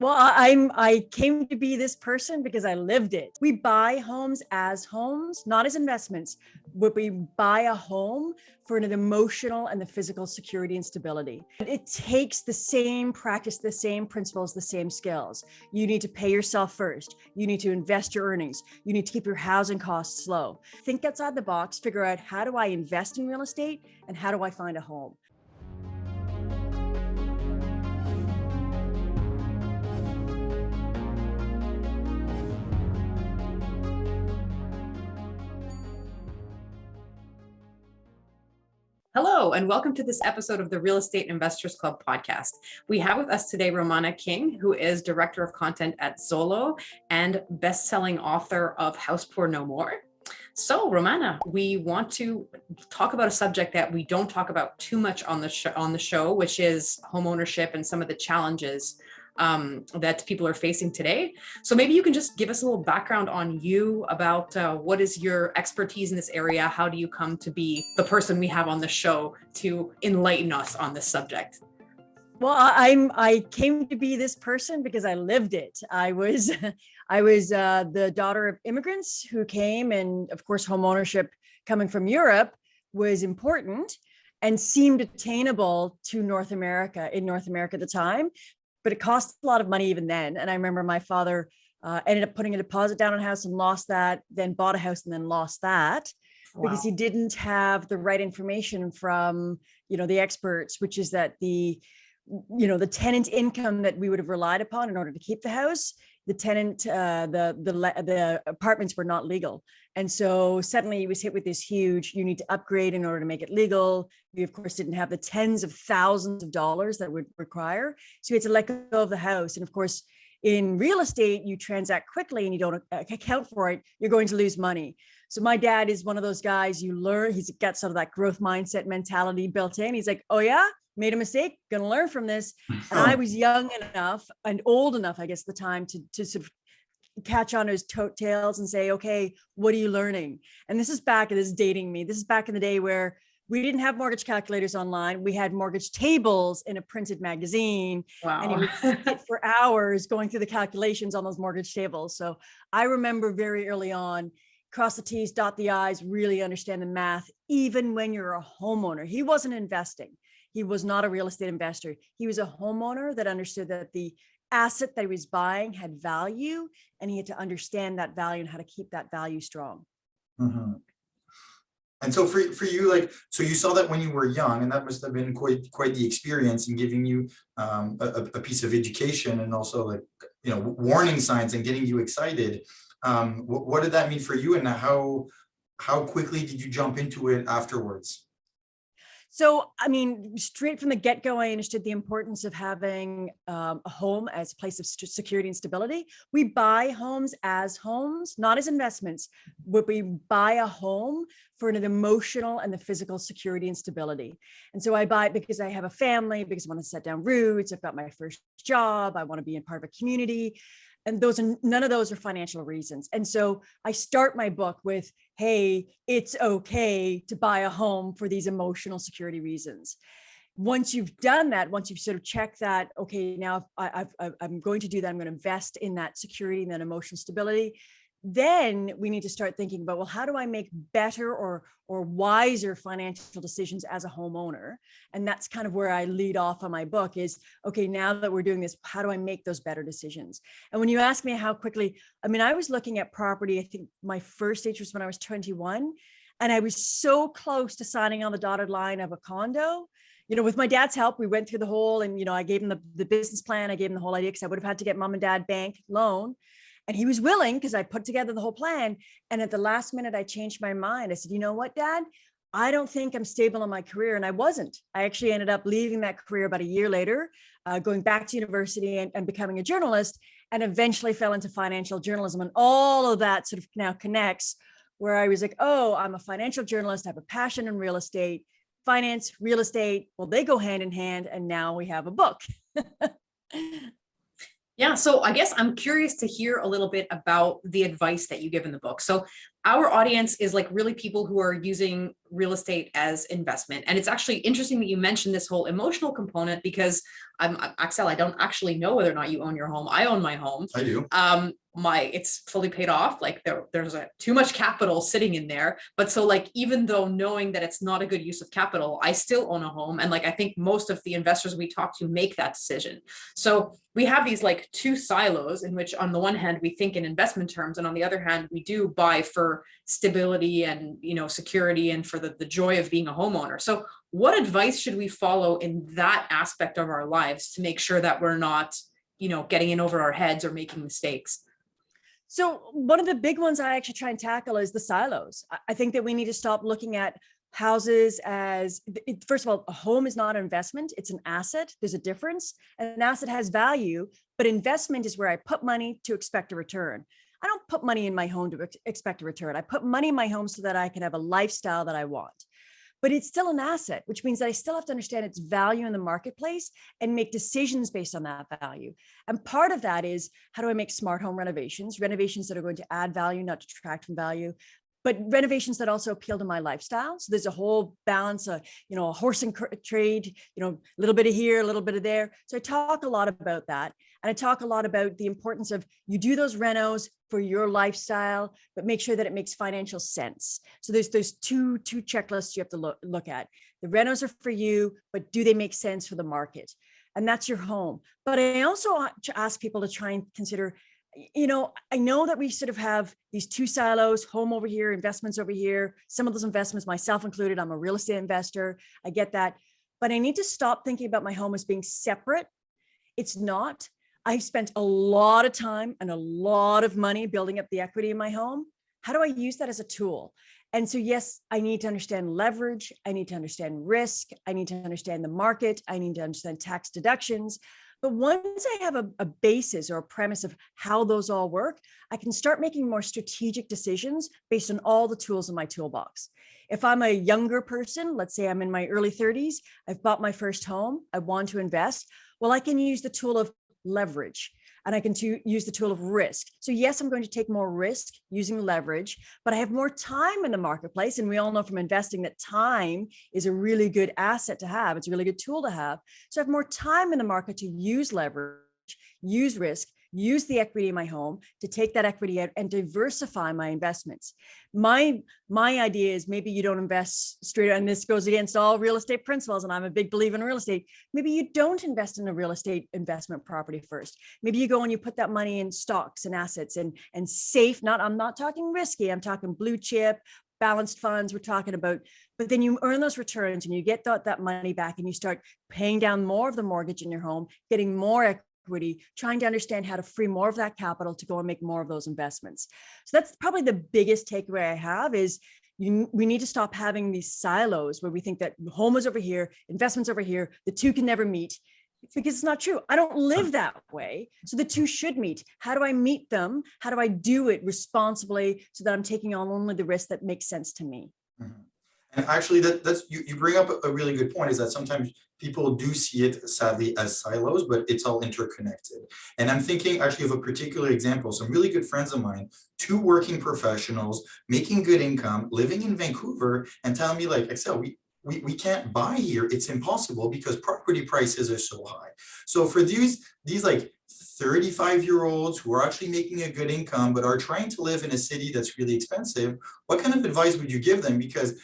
Well, I came to be this person because I lived it. We buy homes as homes, not as investments, but we buy a home for an emotional and the physical security and stability. It takes the same practice, the same principles, the same skills. You need to pay yourself first. You need to invest your earnings. You need to keep your housing costs low. Think outside the box, figure out, how do I invest in real estate and how do I find a home? Hello, and welcome to this episode of the Real Estate Investors Club podcast. We have with us today Romana King, who is Director of Content at Zolo and best-selling author of House Poor No More. So, Romana, we want to talk about a subject that we don't talk about too much on the show, which is home ownership and some of the challenges that people are facing today. So maybe you can just give us a little background on you, about what is your expertise in this area? How do you come to be the person we have on the show to enlighten us on this subject? Well, I came to be this person because I lived it. I was the daughter of immigrants who came, and of course, home ownership coming from Europe was important and seemed attainable to North America at the time. But it cost a lot of money even then. And I remember my father ended up putting a deposit down on a house and lost that, then bought a house and then lost that. Wow. Because he didn't have the right information from, the experts, which is that the tenant income that we would have relied upon in order to keep the house, the tenant, the apartments were not legal. And so suddenly he was hit with this huge, you need to upgrade in order to make it legal. We of course didn't have the tens of thousands of dollars that would require. So we had to let go of the house. And of course, in real estate, you transact quickly and you don't account for it, you're going to lose money. So my dad is one of those guys, he's got sort of that growth mindset mentality built in. He's like, oh yeah, made a mistake, gonna learn from this. And I was young enough and old enough, I guess, at the time to sort of catch on his coattails and say, okay, what are you learning? And this is dating me. This is back in the day where we didn't have mortgage calculators online. We had mortgage tables in a printed magazine. Wow. And he would sit for hours going through the calculations on those mortgage tables. So I remember very early on, cross the T's, dot the I's, really understand the math, even when you're a homeowner. He wasn't investing. He was not a real estate investor. He was a homeowner that understood that the asset that he was buying had value, and he had to understand that value and how to keep that value strong. Mm-hmm. And so for you, so you saw that when you were young, and that must have been quite the experience in giving you a piece of education, and also warning signs and getting you excited. What did that mean for you, and how quickly did you jump into it afterwards? So, straight from the get-go, I understood the importance of having a home as a place of security and stability. We buy homes as homes, not as investments, but we buy a home for an emotional and the physical security and stability. And so I buy it because I have a family, because I want to set down roots. I've got my first job. I want to be in part of a community. And none of those are financial reasons. And so I start my book with, hey, it's okay to buy a home for these emotional security reasons. Once you've done that, once you've sort of checked that, okay, now I'm going to do that, I'm going to invest in that security and that emotional stability, then we need to start thinking about, well, how do I make better or wiser financial decisions as a homeowner? And that's kind of where I lead off on my book is, okay, now that we're doing this, how do I make those better decisions? And when you ask me how quickly, I was looking at property, I think my first stage was when I was 21, and I was so close to signing on the dotted line of a condo. With my dad's help, we went through the whole, and, I gave him the business plan. I gave him the whole idea because I would have had to get mom and dad bank loan. And he was willing because I put together the whole plan. And at the last minute, I changed my mind. I said, you know what, Dad? I don't think I'm stable in my career. And I wasn't. I actually ended up leaving that career about a year later, going back to university and becoming a journalist, and eventually fell into financial journalism. And all of that sort of now connects, where I was like, oh, I'm a financial journalist. I have a passion in real estate, finance, real estate. Well, they go hand in hand. And now we have a book. Yeah, so I guess I'm curious to hear a little bit about the advice that you give in the book. So our audience is really people who are using real estate as investment. And it's actually interesting that you mentioned this whole emotional component, because Axel, I don't actually know whether or not you own your home. I own my home. I do. It's fully paid off. Like there's too much capital sitting in there. But so like, even though knowing that it's not a good use of capital, I still own a home. And like, I think most of the investors we talk to make that decision. So we have these like two silos in which on the one hand, we think in investment terms, and on the other hand, we do buy for stability and, security and for the joy of being a homeowner. So what advice should we follow in that aspect of our lives to make sure that we're not, getting in over our heads or making mistakes? So one of the big ones I actually try and tackle is the silos. I think that we need to stop looking at houses as, first of all, a home is not an investment, it's an asset. There's a difference. An asset has value, but investment is where I put money to expect a return. I don't put money in my home to expect a return. I put money in my home so that I can have a lifestyle that I want. But it's still an asset, which means that I still have to understand its value in the marketplace and make decisions based on that value. And part of that is, how do I make smart home renovations that are going to add value, not detract from value, but renovations that also appeal to my lifestyle. So there's a whole balance, a horse and trade, a little bit of here, a little bit of there. So I talk a lot about that. And I talk a lot about the importance of, you do those renos for your lifestyle, but make sure that it makes financial sense. So there's two checklists you have to look at. The renos are for you, but do they make sense for the market? And that's your home. But I also ask people to try and consider, I know that we sort of have these two silos, home over here, investments over here. Some of those investments, myself included, I'm a real estate investor. I get that. But I need to stop thinking about my home as being separate. It's not. I've spent a lot of time and a lot of money building up the equity in my home. How do I use that as a tool? And so, yes, I need to understand leverage. I need to understand risk. I need to understand the market. I need to understand tax deductions. But once I have a basis or a premise of how those all work, I can start making more strategic decisions based on all the tools in my toolbox. If I'm a younger person, let's say I'm in my early 30s, I've bought my first home, I want to invest. Well, I can use the tool of leverage, and I can use the tool of risk. So yes, I'm going to take more risk using leverage, but I have more time in the marketplace. And we all know from investing that time is a really good asset to have. It's a really good tool to have. So I have more time in the market to use leverage, use risk, use the equity in my home to take that equity out and diversify my investments. My idea is, maybe you don't invest straight, and this goes against all real estate principles, and I'm a big believer in real estate. Maybe you don't invest in a real estate investment property first. Maybe you go and you put that money in stocks and assets and safe, I'm not talking risky, I'm talking blue chip, balanced funds we're talking about, but then you earn those returns and you get that money back and you start paying down more of the mortgage in your home, getting more equity, trying to understand how to free more of that capital to go and make more of those investments. So that's probably the biggest takeaway I have is, we need to stop having these silos where we think that home is over here, investments over here, the two can never meet, because it's not true. I don't live that way. So the two should meet. How do I meet them? How do I do it responsibly so that I'm taking on only the risk that makes sense to me? Mm-hmm. And actually, that's you bring up a really good point, is that sometimes people do see it, sadly, as silos, but it's all interconnected. And I'm thinking actually of a particular example. Some really good friends of mine, two working professionals, making good income, living in Vancouver, and telling me like, Axel, we can't buy here. It's impossible because property prices are so high. So for these like 35-year-olds who are actually making a good income but are trying to live in a city that's really expensive, what kind of advice would you give them? Because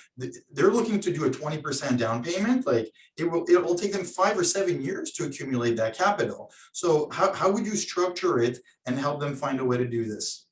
they're looking to do a 20% down payment. Like it will take them 5 or 7 years to accumulate that capital. So how would you structure it and help them find a way to do this?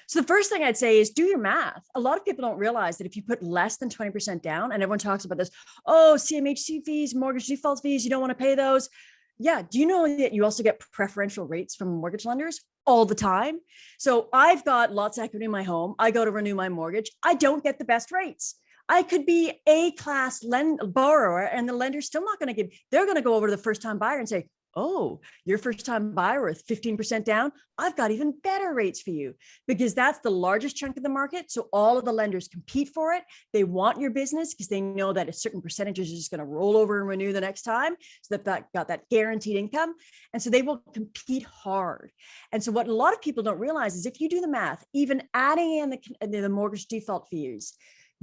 So the first thing I'd say is, do your math. A lot of people don't realize that if you put less than 20% down, and everyone talks about this, CMHC fees, mortgage default fees, you don't want to pay those. Yeah. Do you know that you also get preferential rates from mortgage lenders all the time? So I've got lots of equity in my home. I go to renew my mortgage. I don't get the best rates. I could be A-class borrower and the lender's still not going to they're going to go over to the first-time buyer and say, oh, your first-time buyer with 15% down, I've got even better rates for you, because that's the largest chunk of the market. So all of the lenders compete for it. They want your business because they know that a certain percentage is just going to roll over and renew the next time. So that got that guaranteed income. And so they will compete hard. And so what a lot of people don't realize is, if you do the math, even adding in the mortgage default fees,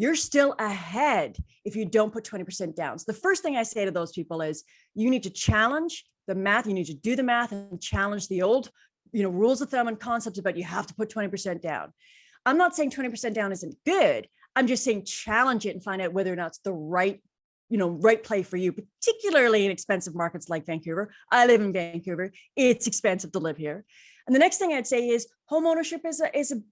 you're still ahead if you don't put 20% down. So the first thing I say to those people is you need to challenge the math. You need to do the math and challenge the old, rules of thumb and concepts about you have to put 20% down. I'm not saying 20% down isn't good. I'm just saying challenge it and find out whether or not it's the right play for you, particularly in expensive markets like Vancouver. I live in Vancouver. It's expensive to live here. And the next thing I'd say is home ownership is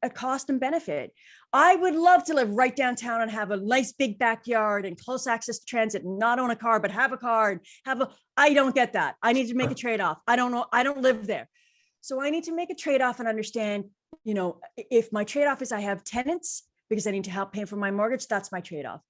a cost and benefit. I would love to live right downtown and have a nice big backyard and close access to transit and not own a car, but have a car and I don't get that. I need to make a trade-off. I don't know. I don't live there. So I need to make a trade-off and understand, if my trade-off is I have tenants because I need to help pay for my mortgage, that's my trade-off.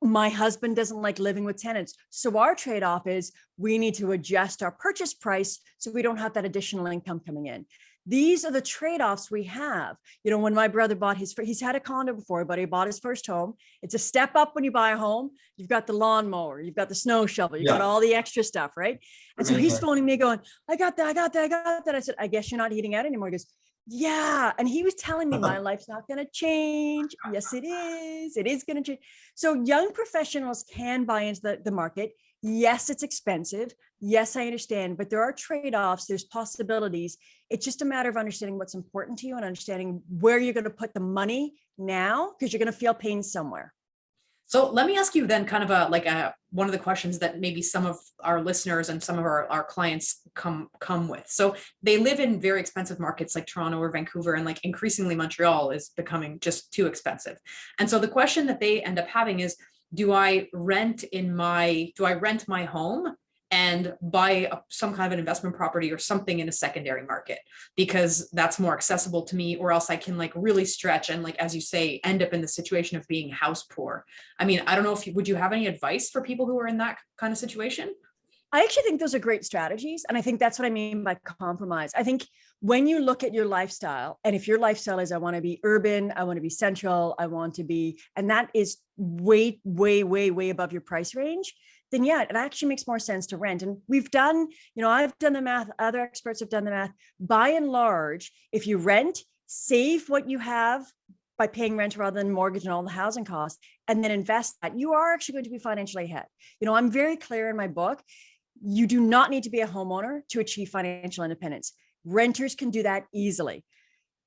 My husband doesn't like living with tenants. So our trade-off is we need to adjust our purchase price so we don't have that additional income coming in. These are the trade-offs we have. When my brother bought he's had a condo before, but he bought his first home. It's a step up when you buy a home. You've got the lawnmower, you've got the snow shovel, you've got all the extra stuff, right? And so he's phoning me going, I got that. I said, I guess you're not eating out anymore. He goes, yeah. And he was telling me my life's not going to change. Yes, it is. It is going to change. So young professionals can buy into the market. Yes, it's expensive. Yes, I understand, but there are trade-offs. There's possibilities. It's just a matter of understanding what's important to you and understanding where you're going to put the money now, because you're going to feel pain somewhere. So let me ask you then kind of one of the questions that maybe some of our listeners and some of our clients come with. So they live in very expensive markets like Toronto or Vancouver, and like increasingly Montreal is becoming just too expensive. And so the question that they end up having is, do I rent my home and buy some kind of an investment property or something in a secondary market because that's more accessible to me, or else I can like really stretch and, like, as you say, end up in the situation of being house poor. I mean, I don't know would you have any advice for people who are in that kind of situation? I actually think those are great strategies. And I think that's what I mean by compromise. I think when you look at your lifestyle, and if your lifestyle is, I want to be urban, I want to be central, and that is way, way, way, way above your price range, then yeah, it actually makes more sense to rent. And we've done, I've done the math, other experts have done the math. By and large, if you rent, save what you have by paying rent rather than mortgage and all the housing costs, and then invest that, you are actually going to be financially ahead. I'm very clear in my book. You do not need to be a homeowner to achieve financial independence. Renters can do that easily.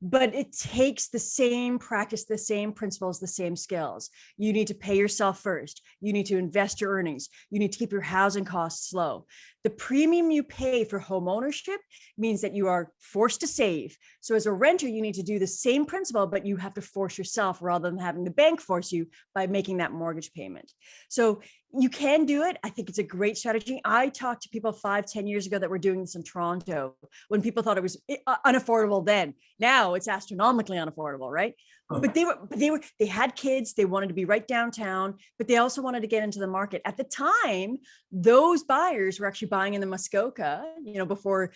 But it takes the same practice, the same principles, the same skills. You need to pay yourself first. You need to invest your earnings. You need to keep your housing costs low. The premium you pay for home ownership means that you are forced to save. So as a renter, you need to do the same principle, but you have to force yourself rather than having the bank force you by making that mortgage payment. So you can do it. I think it's a great strategy. I talked to people 5-10 years ago that were doing this in Toronto when people thought it was unaffordable then. Now it's astronomically unaffordable, right? But they had kids, they wanted to be right downtown, but they also wanted to get into the market. At the time, those buyers were actually buying in the Muskoka, before,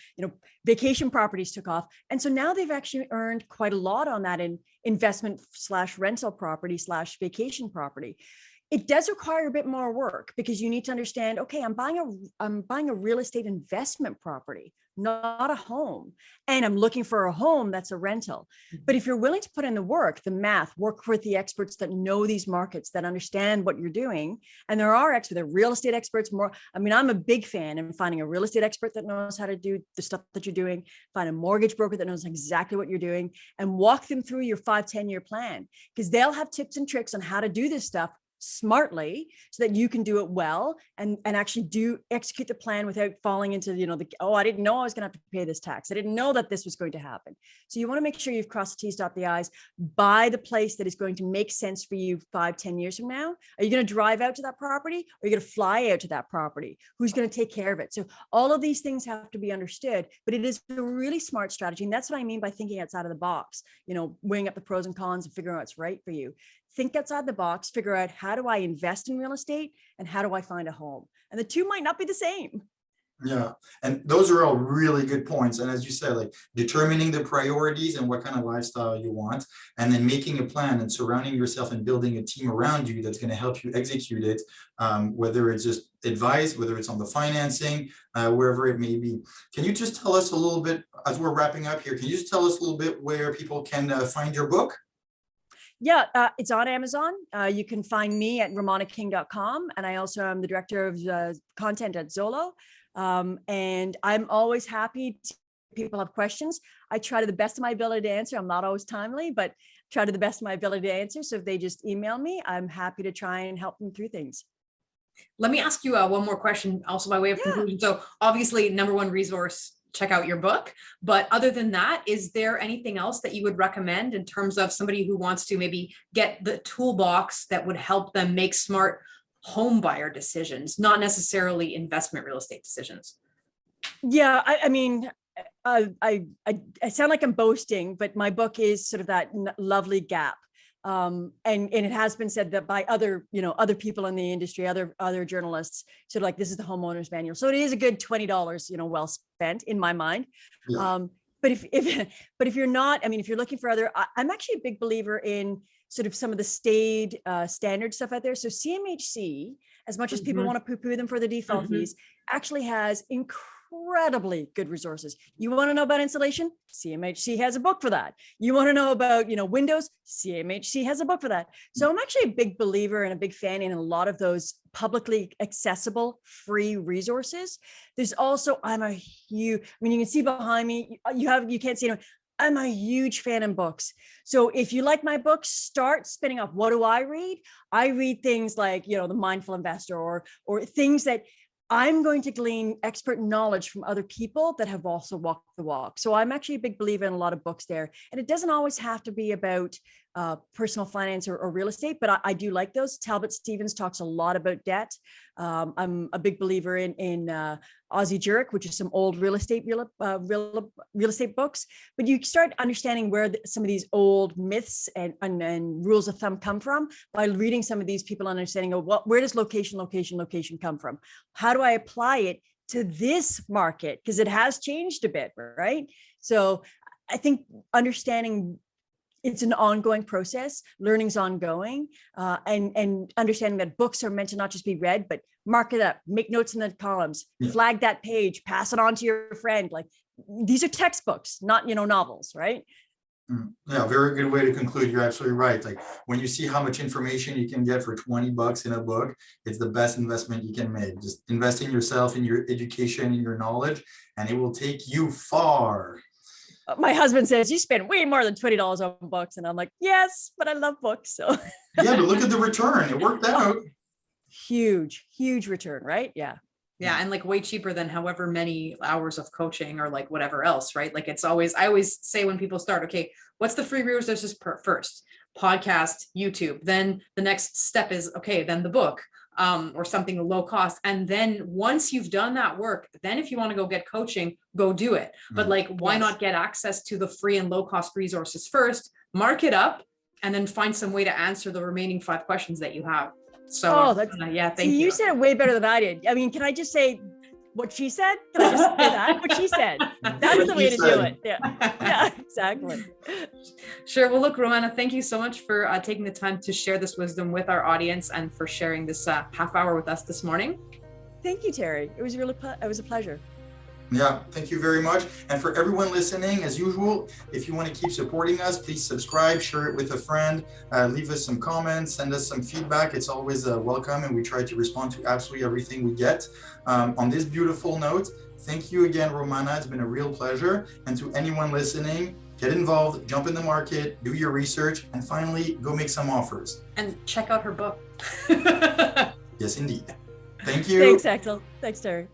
vacation properties took off. And so now they've actually earned quite a lot on that in investment / rental property / vacation property. It does require a bit more work because you need to understand, okay, I'm buying a real estate investment property, not a home. And I'm looking for a home that's a rental. But if you're willing to put in the work, the math, work with the experts that know these markets, that understand what you're doing. And there are experts, they're real estate experts more. I mean, I'm a big fan in finding a real estate expert that knows how to do the stuff that you're doing, find a mortgage broker that knows exactly what you're doing, and walk them through your 5-10 year plan, because they'll have tips and tricks on how to do this stuff smartly so that you can do it well and actually execute the plan without falling into, I didn't know I was going to have to pay this tax. I didn't know that this was going to happen. So you want to make sure you've crossed the T's, dot the I's, buy the place that is going to make sense for you 5-10 years from now. Are you going to drive out to that property? Or are you going to fly out to that property? Who's going to take care of it? So all of these things have to be understood, but it is a really smart strategy. And that's what I mean by thinking outside of the box, weighing up the pros and cons and figuring out what's right for you. Think outside the box, figure out, how do I invest in real estate and how do I find a home? And the two might not be the same. Yeah. And those are all really good points. And as you said, like determining the priorities and what kind of lifestyle you want, and then making a plan and surrounding yourself and building a team around you that's going to help you execute it, whether it's just advice, whether it's on the financing, wherever it may be. Can you just tell us a little bit, as we're wrapping up here, can you just tell us a little bit where people can find your book? It's on Amazon. You can find me at romanaking.com. And I also am the director of content at Zolo. And I'm always happy to people have questions. I try to the best of my ability to answer. I'm not always timely, but try to the best of my ability to answer. So if they just email me, I'm happy to try and help them through things. Let me ask you one more question, also by way of conclusion. So obviously, number one resource, check out your book. But other than that, is there anything else that you would recommend in terms of somebody who wants to maybe get the toolbox that would help them make smart home buyer decisions, not necessarily investment real estate decisions? Yeah, I mean, I sound like I'm boasting, but my book is sort of that lovely gap. And it has been said that by other people in the industry, other journalists, sort of like, this is the homeowner's manual. So it is a good $20, well spent in my mind. Yeah. But if you're not, I mean, if you're looking for I'm actually a big believer in sort of some of the staid standard stuff out there. So CMHC, as much as people want to poo-poo them for the default fees, actually has incredibly good resources. You want to know about insulation? CMHC has a book for that. You want to know about, windows? CMHC has a book for that. So I'm actually a big believer and a big fan in a lot of those publicly accessible free resources. There's also, you can see behind me, you can't see it. I'm a huge fan in books. So if you like my books, start spinning off. What do I read? I read things like, The Mindful Investor or things that I'm going to glean expert knowledge from other people that have also walked the walk. So I'm actually a big believer in a lot of books there. And it doesn't always have to be about personal finance or real estate, but I do like those. Talbot Stevens talks a lot about debt. I'm a big believer in Aussie Jurek, which is some old real estate books. But you start understanding where some of these old myths and rules of thumb come from by reading some of these people, understanding where does location come from? How do I apply it to this market? Because it has changed a bit, right? So I think understanding it's an ongoing process, learning's ongoing, and understanding that books are meant to not just be read, but mark it up, make notes in the columns, flag that page, pass it on to your friend. Like, these are textbooks, not, novels, right? Yeah, very good way to conclude. You're absolutely right. Like, when you see how much information you can get for $20 in a book, it's the best investment you can make. Just invest in yourself, in your education, in your knowledge, and it will take you far. My husband says you spend way more than $20 on books, and I'm like, yes, but I love books. So yeah, but look at the return. It worked out. Huge return, right? Yeah. Yeah. And like way cheaper than however many hours of coaching or like whatever else, right? Like I always say when people start, okay, what's the free resources first? Podcast, YouTube. Then the next step is, okay, then the book. Or something low cost. And then once you've done that work, then if you want to go get coaching, go do it. But like, why not get access to the free and low cost resources first, mark it up, and then find some way to answer the remaining 5 questions that you have. So thank you. You said it way better than I did. I mean, can I just say what she said? Can I just say that? What she said. That's the way to do it. Yeah, exactly. Sure. Well, look, Romana, thank you so much for taking the time to share this wisdom with our audience and for sharing this half hour with us this morning. Thank you, Terrie. It was a pleasure. Yeah, thank you very much. And for everyone listening, as usual, if you want to keep supporting us, please subscribe, share it with a friend, leave us some comments, send us some feedback. It's always welcome, and we try to respond to absolutely everything we get. On this beautiful note, thank you again, Romana. It's been a real pleasure. And to anyone listening, get involved, jump in the market, do your research, and finally, go make some offers. And check out her book. Yes, indeed. Thank you. Thanks, Axel. Thanks, Terrie.